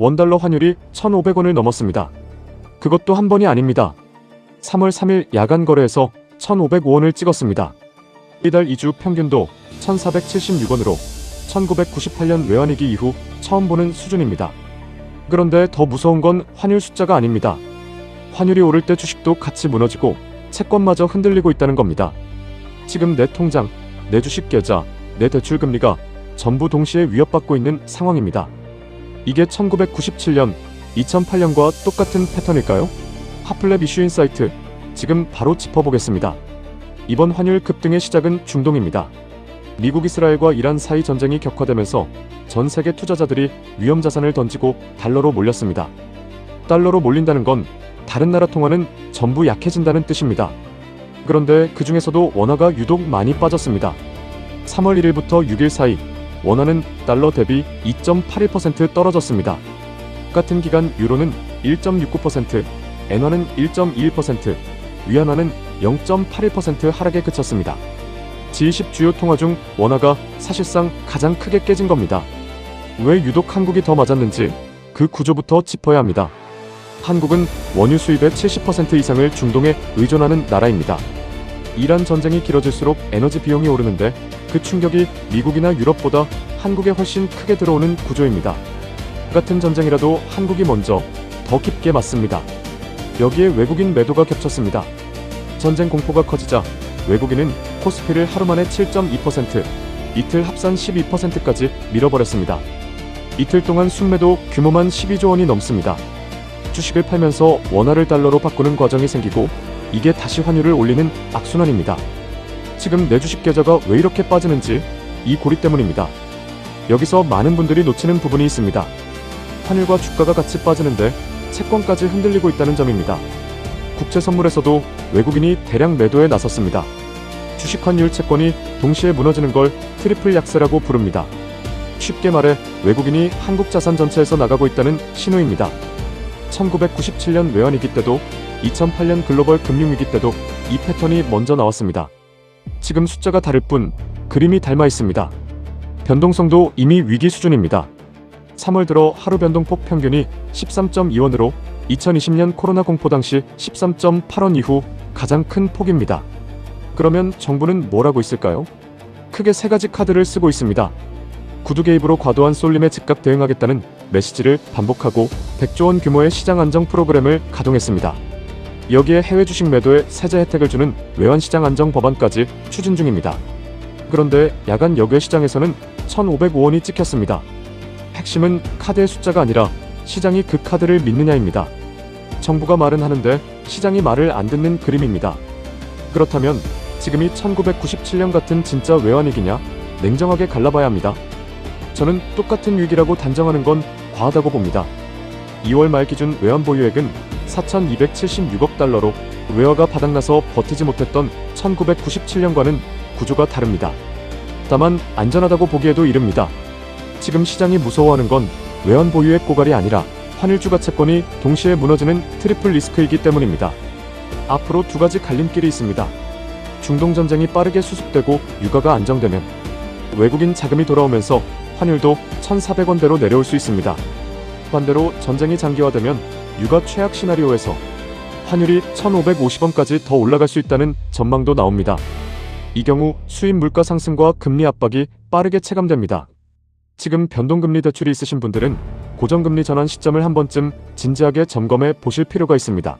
원달러 환율이 1,500원을 넘었습니다. 그것도 한 번이 아닙니다. 3월 3일 야간 거래에서 1,505원을 찍었습니다. 이달 2주 평균도 1,476원으로 1998년 외환위기 이후 처음 보는 수준입니다. 그런데 더 무서운 건 환율 숫자가 아닙니다. 환율이 오를 때 주식도 같이 무너지고 채권마저 흔들리고 있다는 겁니다. 지금 내 통장, 내 주식 계좌, 내 대출 금리가 전부 동시에 위협받고 있는 상황입니다. 이게 1997년, 2008년과 똑같은 패턴일까요? 핫플랩 이슈 인사이트, 지금 바로 짚어보겠습니다. 이번 환율 급등의 시작은 중동입니다. 미국 이스라엘과 이란 사이 전쟁이 격화되면서 전 세계 투자자들이 위험 자산을 던지고 달러로 몰렸습니다. 달러로 몰린다는 건 다른 나라 통화는 전부 약해진다는 뜻입니다. 그런데 그 중에서도 원화가 유독 많이 빠졌습니다. 3월 1일부터 6일 사이 원화는 달러 대비 2.81% 떨어졌습니다. 같은 기간 유로는 1.69%, 엔화는 1.21%, 위안화는 0.81% 하락에 그쳤습니다. G20 주요 통화 중 원화가 사실상 가장 크게 깨진 겁니다. 왜 유독 한국이 더 맞았는지 그 구조부터 짚어야 합니다. 한국은 원유 수입의 70% 이상을 중동에 의존하는 나라입니다. 이란 전쟁이 길어질수록 에너지 비용이 오르는데 그 충격이 미국이나 유럽보다 한국에 훨씬 크게 들어오는 구조입니다. 같은 전쟁이라도 한국이 먼저 더 깊게 맞습니다. 여기에 외국인 매도가 겹쳤습니다. 전쟁 공포가 커지자 외국인은 코스피를 하루 만에 7.2%, 이틀 합산 12%까지 밀어버렸습니다. 이틀 동안 순매도 규모만 12조 원이 넘습니다. 주식을 팔면서 원화를 달러로 바꾸는 과정이 생기고 이게 다시 환율을 올리는 악순환입니다. 지금 내 주식 계좌가 왜 이렇게 빠지는지 이 고리 때문입니다. 여기서 많은 분들이 놓치는 부분이 있습니다. 환율과 주가가 같이 빠지는데 채권까지 흔들리고 있다는 점입니다. 국채 선물에서도 외국인이 대량 매도에 나섰습니다. 주식 환율 채권이 동시에 무너지는 걸 트리플 약세라고 부릅니다. 쉽게 말해 외국인이 한국 자산 전체에서 나가고 있다는 신호입니다. 1997년 외환위기 때도 2008년 글로벌 금융위기 때도 이 패턴이 먼저 나왔습니다. 지금 숫자가 다를 뿐 그림이 닮아 있습니다. 변동성도 이미 위기 수준입니다. 3월 들어 하루 변동폭 평균이 13.2원으로 2020년 코로나 공포 당시 13.8원 이후 가장 큰 폭입니다. 그러면 정부는 뭘 하고 있을까요? 크게 세 가지 카드를 쓰고 있습니다. 구두 개입으로 과도한 쏠림에 즉각 대응하겠다는 메시지를 반복하고 100조 원 규모의 시장 안정 프로그램을 가동했습니다. 여기에 해외 주식 매도에 세제 혜택을 주는 외환시장 안정 법안까지 추진 중입니다. 그런데 야간 역외 시장에서는 1,505원이 찍혔습니다. 핵심은 카드의 숫자가 아니라 시장이 그 카드를 믿느냐입니다. 정부가 말은 하는데 시장이 말을 안 듣는 그림입니다. 그렇다면 지금이 1997년 같은 진짜 외환위기냐? 냉정하게 갈라봐야 합니다. 저는 똑같은 위기라고 단정하는 건 과하다고 봅니다. 2월 말 기준 외환 보유액은 4,276억 달러로 외화가 바닥나서 버티지 못했던 1997년과는 구조가 다릅니다. 다만 안전하다고 보기에도 이릅니다. 지금 시장이 무서워하는 건 외환 보유액 고갈이 아니라 환율주가 채권이 동시에 무너지는 트리플 리스크이기 때문입니다. 앞으로 두 가지 갈림길이 있습니다. 중동 전쟁이 빠르게 수습되고 유가가 안정되면 외국인 자금이 돌아오면서 환율도 1,400원대로 내려올 수 있습니다. 반대로 전쟁이 장기화되면 유가 최악 시나리오에서 환율이 1,550원까지 더 올라갈 수 있다는 전망도 나옵니다. 이 경우 수입 물가 상승과 금리 압박이 빠르게 체감됩니다. 지금 변동금리 대출이 있으신 분들은 고정금리 전환 시점을 한 번쯤 진지하게 점검해 보실 필요가 있습니다.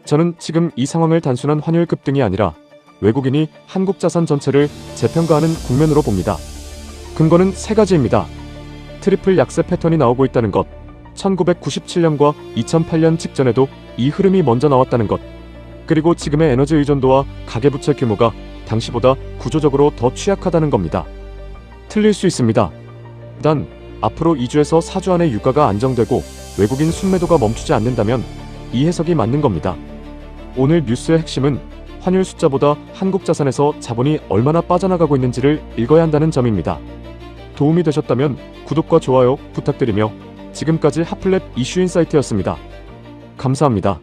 저는 지금 이 상황을 단순한 환율 급등이 아니라 외국인이 한국 자산 전체를 재평가하는 국면으로 봅니다. 근거는 세 가지입니다. 트리플 약세 패턴이 나오고 있다는 것, 1997년과 2008년 직전에도 이 흐름이 먼저 나왔다는 것, 그리고 지금의 에너지 의존도와 가계부채 규모가 당시보다 구조적으로 더 취약하다는 겁니다. 틀릴 수 있습니다. 단 앞으로 2주에서 4주 안에 유가가 안정되고 외국인 순매도가 멈추지 않는다면 이 해석이 맞는 겁니다. 오늘 뉴스의 핵심은 환율 숫자보다 한국 자산에서 자본이 얼마나 빠져나가고 있는지를 읽어야 한다는 점입니다. 도움이 되셨다면 구독과 좋아요 부탁드리며 지금까지 핫플랩 이슈 인사이트였습니다. 감사합니다.